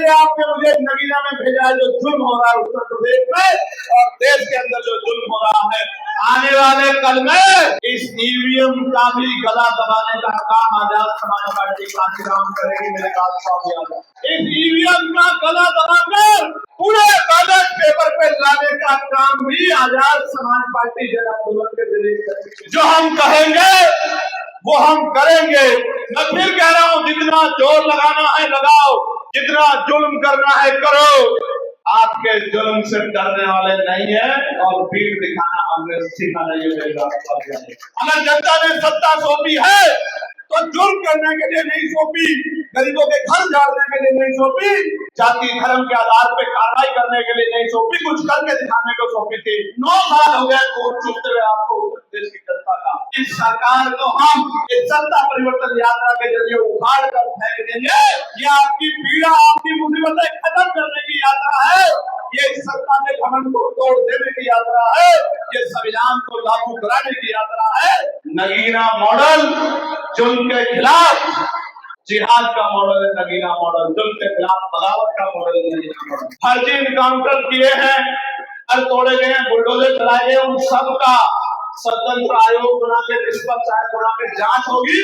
लिए आपने मुझे नगीना में भेजा है। जो जुल्म हो रहा है उत्तर प्रदेश में और देश के अंदर जो जुल्म हो रहा है, आने वाले कल में इस ईवीएम का भी गला दबाने का काम आजाद समाज पार्टी कांशीराम करेगी। मेरे बात को आप याद रखें। इस ईवीएम का गला दबाकर पूरे बैलेट पेपर पे लाने का काम भी आजाद समाज पार्टी जन आंदोलन के जरिए करेगी। जो हम कहेंगे वो हम करेंगे। मैं फिर कह रहा हूँ, जितना जोर लगाना है लगाओ, जितना जुल्म करना है करो। आपके जुल्म से डरने वाले नहीं है और भीड़ दिखाना हमने सीखा नहीं है। अगर जनता ने सत्ता सौंपी है तो जुल्म करने के लिए नहीं सौंपी, गरीबों के घर झाड़ने के लिए नहीं सौंपी, जाति धर्म के आधार पे कार्रवाई करने के लिए नहीं सौंपी, कुछ करके दिखाने को सौंपी थी। 9 साल हो गए कोर्ट चुनते हुए आपको देश की जनता का। इस सरकार को हम इस सत्ता परिवर्तन यात्रा के जरिए उखाड़ कर फेंक देंगे। ये आपकी पीड़ा, आपकी मुसीबतें खत्म करने की यात्रा है। ये इस सत्ता के घमंड को तोड़ देने की यात्रा है। ये संविधान को लागू कराने की यात्रा है। नगीना मॉडल जुल्म के खिलाफ जिहाद का मॉडल है। नगीना मॉडल जुल्म के खिलाफ बगावत का मॉडल है। नगीना मॉडल फर्जी इनकाउंटर किए हैं, घर तोड़े गए हैं, बुलडोजर चलाए गए, उन सब का स्वतंत्र आयोग बना के, निष्पक्ष आयोग बना के जांच होगी।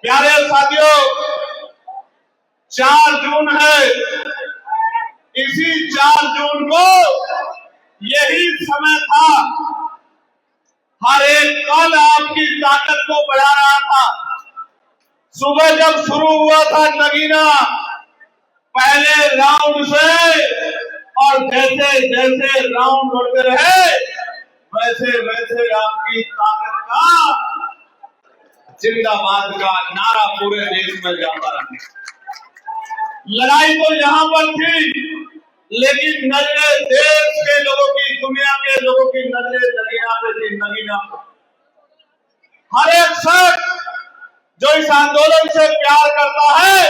प्यारे साथियों, 4 जून है। इसी 4 जून को यही समय था, हर एक कल आपकी ताकत को बढ़ा रहा था। सुबह जब शुरू हुआ था नगीना, पहले राउंड से, और जैसे जैसे राउंड बढ़ते रहे वैसे वैसे आपकी ताकत का जिंदाबाद का नारा पूरे देश में जाता रहा। लड़ाई तो यहां पर थी, लेकिन नजरें देश के लोगों की, दुनिया के लोगों की नजरें नगीना पे थी। नगीना हर एक शख्स जो इस आंदोलन से प्यार करता है,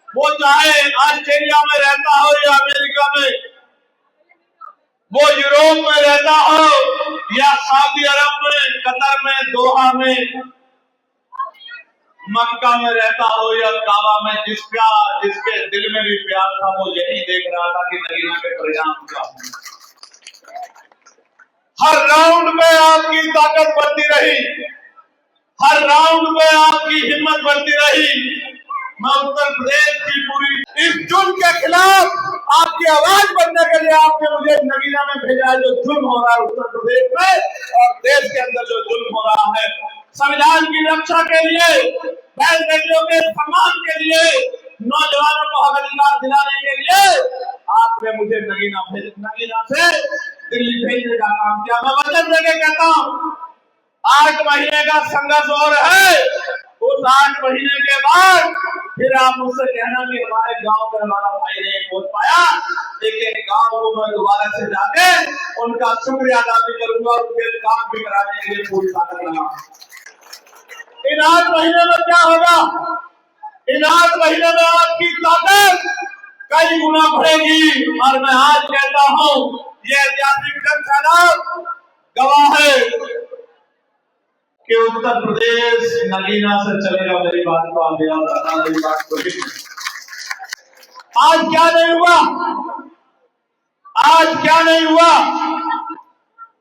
वो चाहे ऑस्ट्रेलिया में रहता हो या अमेरिका में, वो यूरोप में रहता हो या सऊदी अरब में, कतर में, दोहा में, मक्का में रहता हो या काबा में, जिसके दिल में भी प्यार था, वो यही देख रहा था कि नगीना के परिणाम क्या होंगे। हर राउंड में आपकी ताकत बढ़ती रही, हर राउंड में आपकी हिम्मत बढ़ती रही। मैं उत्तर प्रदेश की पूरी इस जुल्म के खिलाफ आपकी आवाज बनने के लिए आपने मुझे नगीना में भेजा है। जो जुल्म हो रहा है उत्तर प्रदेश में और देश के अंदर जो जुल्म हो रहा है, संविधान की रक्षा के लिए, बहन बेटियों के सम्मान के लिए, नौजवानों को हक अधिकार दिलाने के लिए आपने मुझे नगीना से दिल्ली भेजने का काम किया। मैं वचन देके कहता हूँ, 8 महीने का संघर्ष और है। उस 8 महीने के बाद फिर आप मुझसे कहना कि हमारे गांव में हमारा भाई नहीं पहुंच पाया, लेकिन गांव को मैं दोबारा से जाके उनका शुक्रिया अदा भी करूंगा, उनके काम भी कराने के लिए पूरी ताकत लगाऊंगा। इन 8 महीने में क्या होगा? इन 8 महीने में आपकी ताकत कई गुना बढ़ेगी। और मैं आज कहता हूँ, ये ऐतिहासिक जन गवाह है कि उत्तर प्रदेश नगीना से चलेगा। मेरी बात को आप याद रखना, मेरी बात को। आज क्या नहीं हुआ? आज क्या नहीं हुआ?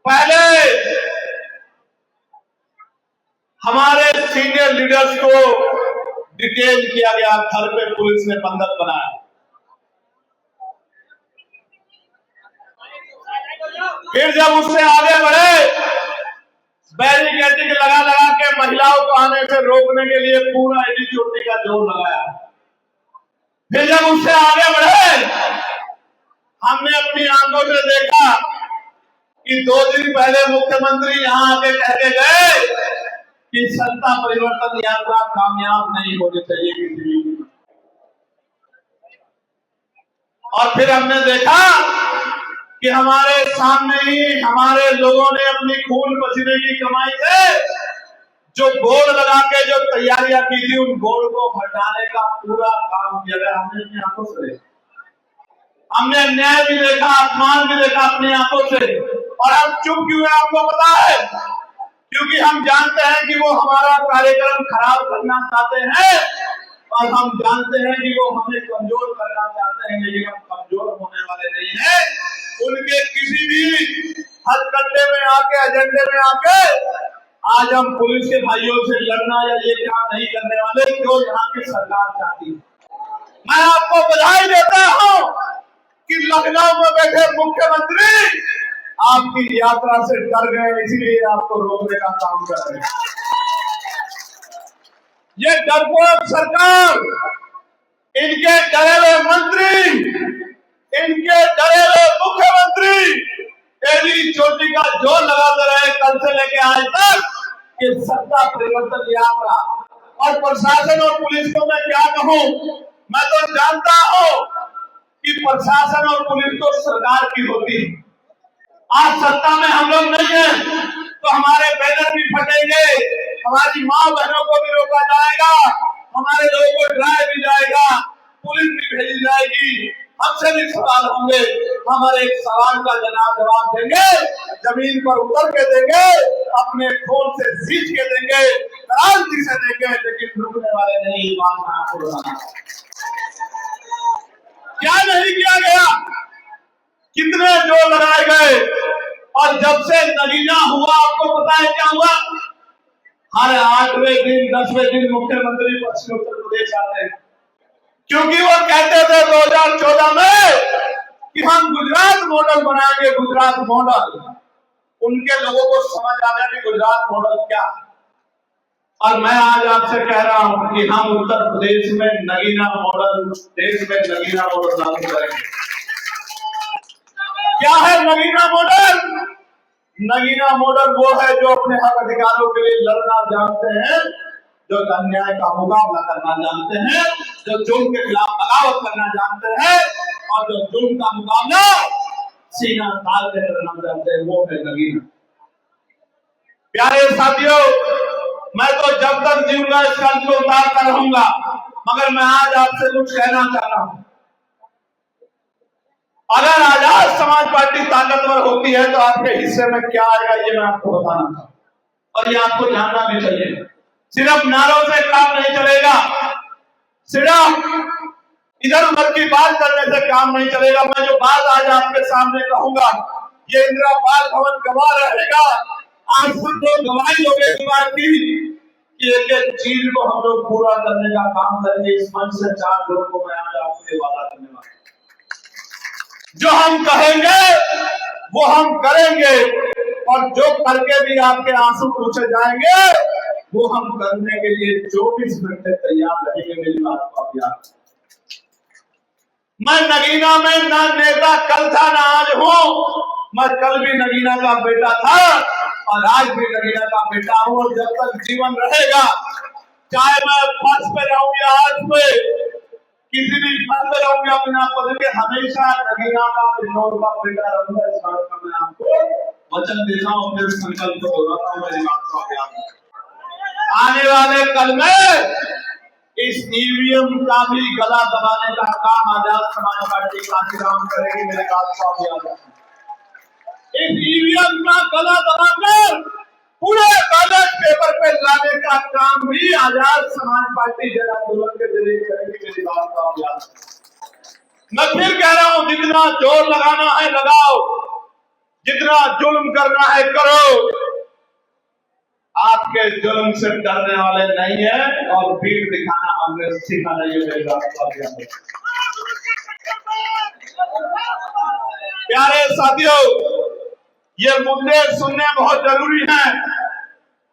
पहले हमारे सीनियर लीडर्स को डिटेन किया गया, घर पे पुलिस ने बंधक बनाया। फिर जब उससे आगे बढ़े, बैरिकेडिंग लगा लगा के महिलाओं को आने से रोकने के लिए पूरा एडी चोटी का जोर लगाया। फिर जब उससे आगे बढ़े, हमने अपनी आंखों से देखा कि 2 दिन पहले मुख्यमंत्री यहां आके कह के गए कि सत्ता परिवर्तन यात्रा कामयाब नहीं होनी चाहिए किसी भी। और फिर हमने देखा कि हमारे सामने ही हमारे लोगों ने अपनी खून पसीने की कमाई से जो बोर्ड लगा के जो तैयारियां की थी, उन बोर्ड को हटाने का पूरा काम किया गया। हमने अपनी आंखों से देखा, हमने अन्याय भी देखा, अपमान भी देखा अपनी आंखों से। और हम चुप क्यों है? आपको पता है क्योंकि हम जानते हैं कि वो हमारा कार्यक्रम खराब करना चाहते हैं और हम जानते हैं कि वो हमें कमजोर करना चाहते हैं, लेकिन हम कमजोर होने वाले नहीं हैं। उनके किसी भी हथकंडे में आके, एजेंडे में आके आज हम पुलिस के भाइयों से लड़ना या ये काम नहीं करने वाले, जो यहाँ की सरकार चाहती है। मैं आपको बधाई देता हूँ कि लखनऊ में बैठे मुख्यमंत्री आपकी यात्रा से डर गए, इसलिए आपको रोकने का काम कर रहे हैं। ये डरपोक सरकार, इनके डरे हुए मंत्री, इनके डरे हुए मुख्यमंत्री एडी चोटी का जोर लगाते रहे कल से लेके आज तक कि सत्ता परिवर्तन यात्रा। और प्रशासन और पुलिस को मैं क्या कहूं, मैं तो जानता हूं कि प्रशासन और पुलिस तो सरकार की होती है। आज सत्ता में हम लोग नहीं है तो हमारे बैनर भी फटेंगे, हमारी माँ बहनों को भी रोका जाएगा, हमारे लोगों को डराया भी जाएगा, पुलिस भी भेजी जाएगी, हमसे भी सवाल होंगे। हम हर एक सवाल का जवाब देंगे, जमीन पर उतर के देंगे, अपने खून से सींच के देंगे, क्रांति से देंगे, लेकिन रुकने वाले नहीं। क्या नहीं किया गया, कितने जोर लगाए गए, और जब से नगीना हुआ आपको पता है क्या हुआ? हर 8वें दिन 10वें दिन मुख्यमंत्री पश्चिम उत्तर प्रदेश आते हैं, क्योंकि वो कहते थे 2014 में कि हम गुजरात मॉडल बनाएंगे, गुजरात मॉडल। उनके लोगों को समझ आ गया कि गुजरात मॉडल क्या है। और मैं आज आपसे कह रहा हूं कि हम उत्तर प्रदेश में नगीना मॉडल, देश में नगीना मॉडल लागू करेंगे। क्या है नगीना मॉडल? नगीना मॉडल वो है जो अपने हक अधिकारों के लिए लड़ना जानते हैं, जो अन्याय का मुकाबला करना जानते हैं, जो जुल्म के खिलाफ बगावत करना जानते हैं, और जो जुल्म का मुकाबला सीना तान के करना जानते हैं, वो है नगीना। प्यारे साथियों, मैं तो जब तक जीऊंगा इस कंठ को उतारता रहूंगा, मगर मैं आज आपसे कुछ कहना चाहता हूं। अगर आजाद समाज पार्टी ताकतवर होती है तो आपके हिस्से में क्या आएगा, ये मैं आपको बताना था, और ये आपको जानना भी चाहिए। सिर्फ नारों से काम नहीं चलेगा, सिर्फ इधर उधर की बात करने से काम नहीं चलेगा। मैं जो बात आज आपके सामने कहूंगा, ये इंदिरा बाल भवन गवाह रहेगा। आज सब लोग गवाही लोगे इस बात की कि एक एक चीज को हम लोग पूरा करने का काम करेंगे। इस मंच से 4 लोगों को मैं आज आपसे वादा करने वाला हूं। जो हम कहेंगे वो हम करेंगे, और जो करके भी आपके आंसू पूछे जाएंगे वो हम करने के लिए 24 घंटे तैयार रहेंगे। मेरी बात को आप याद। मैं नगीना में ना नेता कल था ना आज हूं, मैं कल भी नगीना का बेटा था और आज भी नगीना का बेटा हूं। और जब तक जीवन रहेगा, चाहे मैं फर्श पे रहूं या हाथ पे, किसी भी पद पे रहूंगा, अपना पद के हमेशा नगीना का विनोद का बेटा रहूंगा। इस बात का मैं आपको वचन देता हूं, अपने संकल्प को दोहराता हूं। मेरी बात को आप याद। आने वाले कल में इस ईवीएम का भी गला दबाने का काम आजाद समाज पार्टी कांशीराम करेगी। मेरे बात को आप याद रखें। इस ईवीएम का गला दबाकर पूरे बैलेट पेपर पे लाने का काम भी आजाद समाज पार्टी जन आंदोलन के जरिए करेगी। मेरी बात को आप याद रखें। मैं फिर कह रहा हूं, जितना जोर लगाना है लगाओ, जितना जुल्म करना है करो। आपके जुल्म से डरने वाले नहीं है, और भीड़ दिखाना हमने सीखा नहीं है। मेरी बात को आप याद रखें। प्यारे साथियों, ये मुद्दे सुनने बहुत जरूरी हैं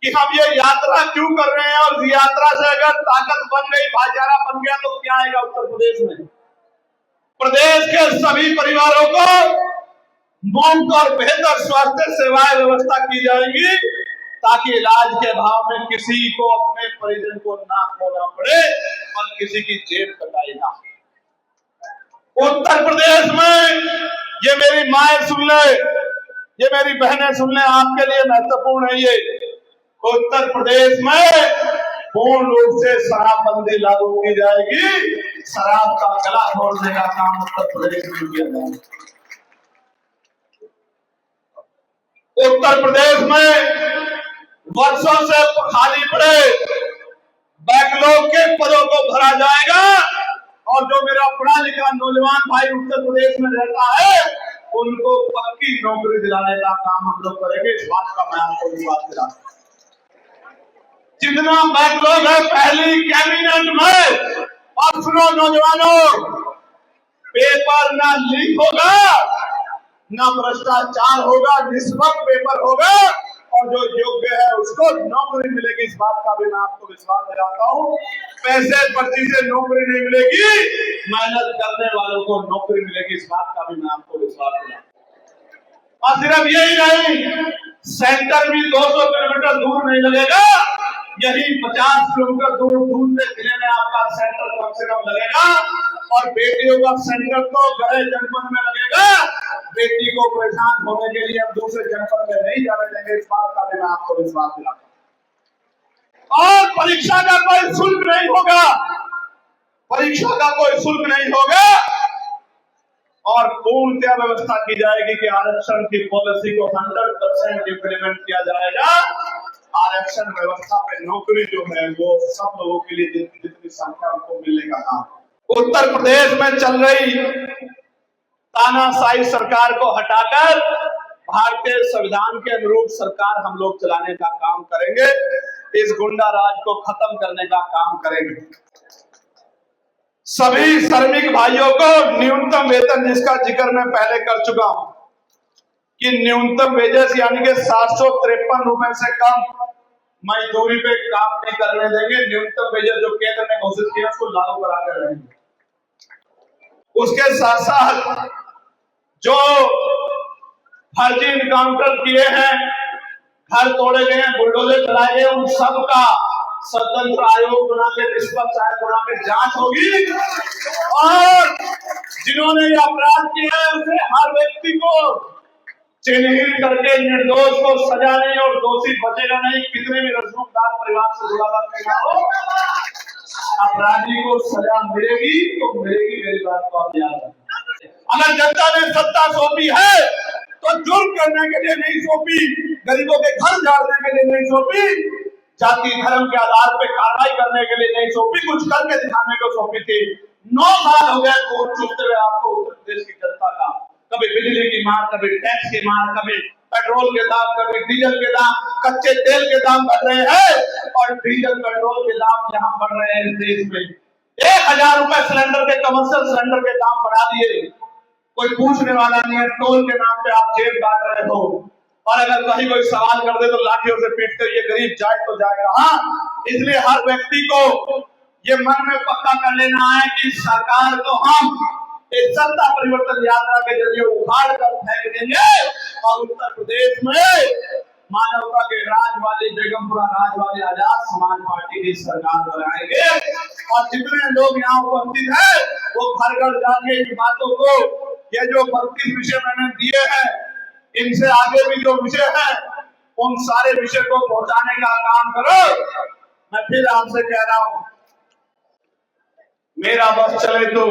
कि हम ये यात्रा क्यों कर रहे हैं, और यात्रा से अगर ताकत बन गई, भाईचारा बन गया, तो क्या आएगा उत्तर प्रदेश में? प्रदेश के सभी परिवारों को मुफ्त और बेहतर स्वास्थ्य सेवाएं व्यवस्था की जाएगी, ताकि इलाज के भाव में किसी को अपने परिजन को ना खोना पड़े और किसी की जेब कटाई ना। उत्तर प्रदेश में, ये मेरी माएं सुन ले, ये मेरी बहनें सुन ले, आपके लिए महत्वपूर्ण है ये। उत्तर प्रदेश में पूर्ण रूप से शराबबंदी लागू की जाएगी। शराब का गला तोड़ने का काम उत्तर प्रदेश में किया जाएगा। उत्तर प्रदेश में वर्षों से खाली पड़े बैकलॉग के पदों को भरा जाएगा और जो मेरा पढ़ा लिखा नौजवान भाई उत्तर प्रदेश में रहता है उनको पक्की नौकरी दिलाने का काम हम लोग करेंगे। इस बात का मैं आपको विश्वास दिलाता हूं। जितना बैकलॉग है पहली कैबिनेट में, और सुनो नौजवानों, पेपर ना लीक होगा, ना भ्रष्टाचार होगा, निष्पक्ष पेपर होगा और जो योग्य है उसको नौकरी मिलेगी। इस बात का भी मैं आपको विश्वास दिलाता हूँ। पैसे पर्ची से नौकरी नहीं मिलेगी, मेहनत करने वालों को नौकरी मिलेगी। इस बात का भी मैं आपको विश्वास दिलाता हूँ। और सिर्फ यही नहीं, सेंटर भी 200 किलोमीटर दूर नहीं लगेगा, यही 50 किलोमीटर दूर दूसरे जिले में आपका सेंटर कम से कम लगेगा। और बेटियों का सेंटर तो गए जनपद में लगेगा। बेटी को परेशान होने के लिए हम दूसरे जनपद में नहीं जाने देंगे। इस बात का भी मैं आपको विश्वास दिलाता हूं। और परीक्षा का कोई शुल्क नहीं होगा, परीक्षा का कोई शुल्क नहीं होगा और पूर्णतः व्यवस्था की जाएगी कि आरक्षण की पॉलिसी को 100% इंप्लीमेंट किया जाएगा। आरक्षण व्यवस्था पे नौकरी जो है वो सब लोगों के लिए जितनी संख्या उनको मिलने का काम। उत्तर प्रदेश में चल रही तानाशाही सरकार को हटाकर भारतीय संविधान के अनुरूप सरकार हम लोग चलाने का काम करेंगे। इस गुंडा राज को खत्म करने का काम करेंगे। सभी श्रमिक भाइयों को न्यूनतम वेतन, जिसका जिक्र मैं पहले कर चुका हूं कि न्यूनतम वेजेस यानी कि 753 रुपए से कम मजदूरी पे काम नहीं करने देंगे। न्यूनतम वेजेस जो केंद्र ने घोषित किया उसको लागू करा कर रहेंगे। उसके साथ साथ जो फर्जी इनकाउंटर किए हैं, घर तोड़े गए हैं, बुलडोजर चलाए गए, उन सब का स्वतंत्र आयोग बना के, निष्पक्ष आयोग बना के जांच होगी। और जिन्होंने ये अपराध किया है उसे हर व्यक्ति को चिन्हित करके निर्दोष को सजा नहीं और दोषी बचेगा नहीं। कितने भी रसूखदार परिवार से जुड़ा हुआ हो, अपराधी को सजा मिलेगी तो मिलेगी। मेरी बात को आप याद रखें। अगर जनता ने सत्ता सौंपी है तो जुर्म करने के लिए नहीं सौंपी, गरीबों के घर झाड़ने के लिए नहीं सौंपी, जाति धर्म के आधार पर कार्रवाई करने के लिए नहीं सौंपी, कुछ करके दिखाने को सौंपी थी। 9 साल हो गए कोर्ट चुनते हुए आपको उत्तर प्रदेश की जनता का। कभी बिजली की मार, कभी टैक्स की मार, कभी पेट्रोल के दाम, कभी डीजल के दाम, कच्चे तेल के दाम बढ़ रहे हैं और डीजल पेट्रोल के दाम यहाँ बढ़ रहे हैं। इस देश में 1000 रुपए सिलेंडर के, कमर्शियल सिलेंडर के दाम बढ़ा दिए। कोई पूछने वाला नहीं है। टोल के नाम पे आप जेब काट रहे हो और अगर कहीं कोई सवाल कर दे तो लाठियों से पीटते ये गरीब जाए तो जाएगा। हाँ, इसलिए हर व्यक्ति को ये मन में पक्का कर लेना है कि सरकार को हम एक सत्ता परिवर्तन यात्रा के जरिए उखाड़ कर फेंक देंगे और उत्तर प्रदेश में मानवता के राज वाली, बेगमपुरा राज वाली आजाद समाज पार्टी की सरकार बनाएंगे। और जितने लोग यहाँ उपस्थित हैं वो घर घर जाके इन बातों को, ये जो 32 विषय मैंने दिए हैं, इनसे आगे भी जो विषय है उन सारे विषय को पहुंचाने का काम करो। मैं फिर आपसे कह रहा हूं, मेरा बस चले तो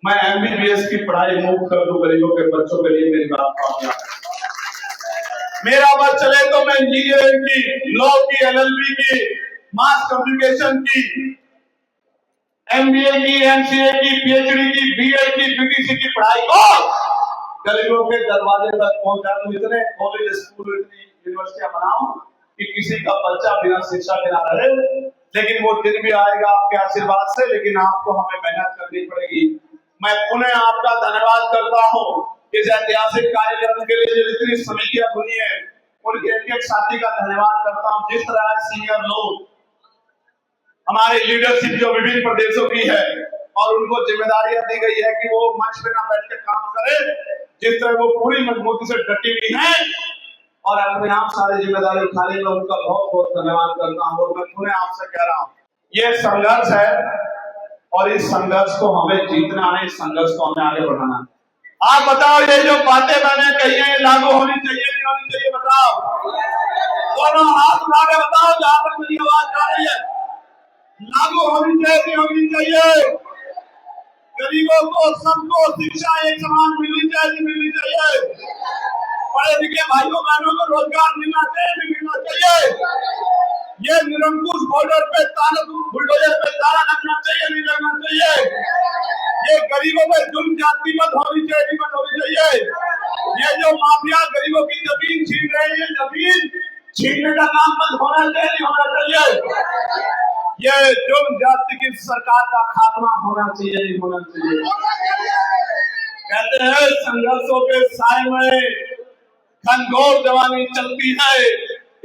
मैं MBBS की पढ़ाई मुफ्त कर दूं गरीबों के बच्चों के लिए। मेरी बात को मेरा बस चले तो मैं इंजीनियरिंग की, लॉ की, LLB की, मास कम्युनिकेशन की, MBA की, MCA की, PhD की, BA की, BTC की पढ़ाई को गरीबों के दरवाजे तक पहुंचा दूं। इतने कॉलेज, स्कूल, इतनी यूनिवर्सिटियां बनाऊं कि किसी का बच्चा बिना शिक्षा के ना रहे। लेकिन वो दिन भी आएगा आपके आशीर्वाद से, लेकिन आपको हमें मेहनत करनी पड़ेगी। मैं पुनः आपका धन्यवाद करता हूं इस ऐतिहासिक कार्यक्रम के लिए। जो जितनी समितियां बनी है उनके एक साथी का धन्यवाद करता हूं। जिस तरह सीनियर लोग, हमारे लीडरशिप जो विभिन्न प्रदेशों की है और उनको जिम्मेदारियां दी गई है कि वो मंच पे ना बैठ के काम करे, जिस तरह वो पूरी मजबूती से डटी हुई है और अपने आप सारी जिम्मेदारी उठाने में उनका बहुत बहुत धन्यवाद करता हूँ। और मैं पुनः आपसे कह रहा हूँ, ये संघर्ष है और इस संघर्ष को हमें जीतना है, इस संघर्ष को हमें आगे बढ़ाना है। आप बताओ, ये जो बातें मैंने कही है लागू होनी चाहिए नहीं होनी चाहिए? बताओ, दोनों हाथ उठा के बताओ जहां तक मेरी आवाज जा रही है। लागू होनी चाहिए नहीं होनी चाहिए? गरीबों को, सबको शिक्षा एक समान मिलनी चाहिए, मिलनी चाहिए। पढ़े लिखे भाइयों बहनों को रोजगार मिलना चाहिए, भी मिलना चाहिए। ये निरंकुश बॉर्डर पे ताला बुलडोजर पे ताला लगना चाहिए, नहीं लगना चाहिए। ये गरीबों पे जुल्म जाति मत होनी चाहिए, मत होनी चाहिए। ये जो माफिया गरीबों की जमीन छीन रहे हैं, जमीन छीनने का काम मत होना चाहिए, नहीं होना चाहिए। ये जुल्म जाति की सरकार का खात्मा होना चाहिए, नहीं होना चाहिए। कहते हैं संघर्षों के साए में घनघोर जवानी चलती है,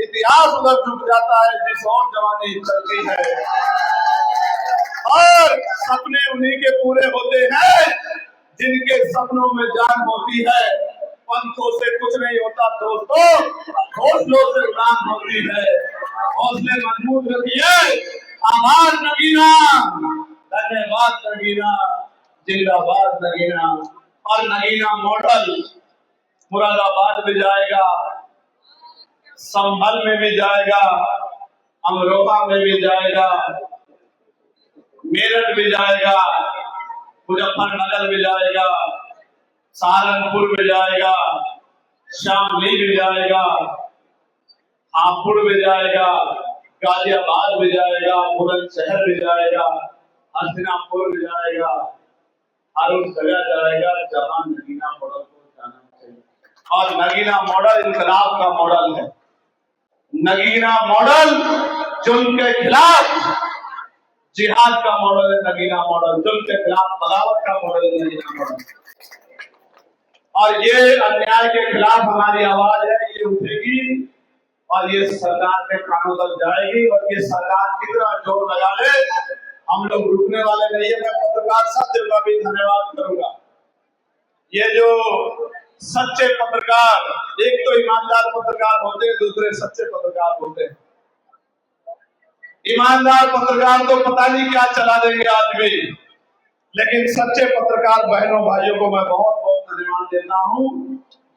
इतिहास उधर झुक जाता है जिस और जवानी चलती है। और सपने उन्हीं के पूरे होते हैं जिनके सपनों में जान होती है। पंथों से कुछ नहीं होता दोस्तों, हौसलों से उड़ान होती है। हौसले मजबूत रखिए। आभार नगीना, धन्यवाद नगीना, जिंदाबाद नगीना। और नगीना मॉडल मुरादाबाद में जाएगा, संभल में भी जाएगा, अमरोहा में भी जाएगा, मेरठ भी जाएगा, मुजफ्फरनगर भी जाएगा, सहारनपुर में जाएगा, शामली भी जाएगा, हापुड़ में जाएगा, गाजियाबाद में जाएगा, बुलंदशहर में जाएगा, हस्तिनापुर में जाएगा, हर उस जगह जाएगा जहां नगीना मॉडल को जाना चाहिए। और नगीना मॉडल इनकलाब का मॉडल है। नगीना मॉडल जुल्म के खिलाफ जिहाद का मॉडल है। नगीना मॉडल जुल्म के खिलाफ बगावत का मॉडल है। नगीना मॉडल और ये अन्याय के खिलाफ हमारी आवाज है, ये उठेगी और ये सरकार के कानों तक जाएगी। और ये सरकार कितना जोर लगा ले, हम लोग रुकने वाले नहीं है। मैं पत्रकार साथियों का भी धन्यवाद करूंगा। ये जो सच्चे पत्रकार, एक तो ईमानदार पत्रकार होते हैं, दूसरे सच्चे पत्रकार होते हैं। ईमानदार पत्रकार तो पता नहीं क्या चला देंगे आज भी, लेकिन सच्चे पत्रकार बहनों भाइयों को मैं बहुत बहुत धन्यवाद देता हूं,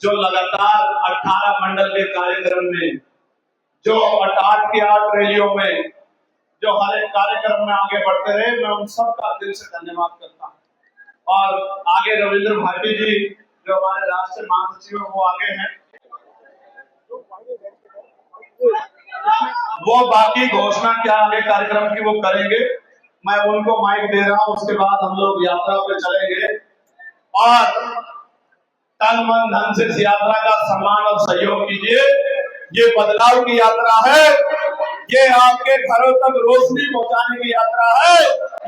जो लगातार 18 मंडल के कार्यक्रम में, जो 8 की 8 रैलियों में, जो हर एक कार्यक्रम में आगे बढ़ते रहे। मैं उन सबका दिल से धन्यवाद करता हूँ। और आगे रविंद्र भाटी जी जो हमारे राष्ट्रीय महासचिव वो आगे हैं, वो बाकी घोषणा क्या आगे कार्यक्रम की वो करेंगे। मैं उनको माइक दे रहा हूं, उसके बाद हम लोग यात्रा पे चलेंगे। और तन मन धन से इस यात्रा का सम्मान और सहयोग कीजिए। ये बदलाव की यात्रा है, ये आपके घरों तक रोशनी पहुंचाने की यात्रा है,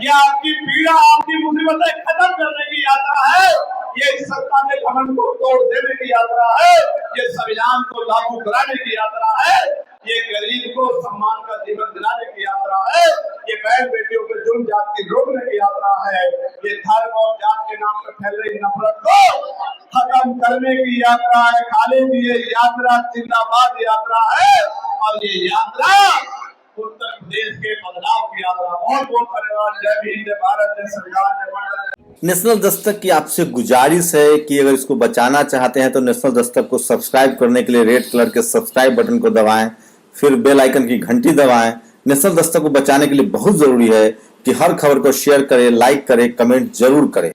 ये आपकी पीड़ा, आपकी मुसीबतें खत्म करने की यात्रा है, ये इस सत्ता के घमंड को तोड़ देने की यात्रा है, ये संविधान को लागू कराने की यात्रा है, ये गरीब को सम्मान का जीवन दिलाने की यात्रा है, ये बहन बेटियों पे जुल्म जाति रोकने की यात्रा है, ये धर्म और जात के नाम पर फैल रही नफरत को खत्म करने की यात्रा है। खाली ये यात्रा जिंदाबाद यात्रा है और ये यात्रा उत्तर प्रदेश के बदलाव की यात्रा। बहुत बहुत धन्यवाद। जय भीम, जय भारत, जय संविधान, जय मंडल। नेशनल दस्तक की आपसे गुजारिश है कि अगर इसको बचाना चाहते हैं तो नेशनल दस्तक को सब्सक्राइब करने के लिए रेड कलर के सब्सक्राइब बटन को दबाएं, फिर बेल आइकन की घंटी दबाएं। नेशनल दस्तक को बचाने के लिए बहुत जरूरी है कि हर खबर को शेयर करें, लाइक करें, कमेंट जरूर करें।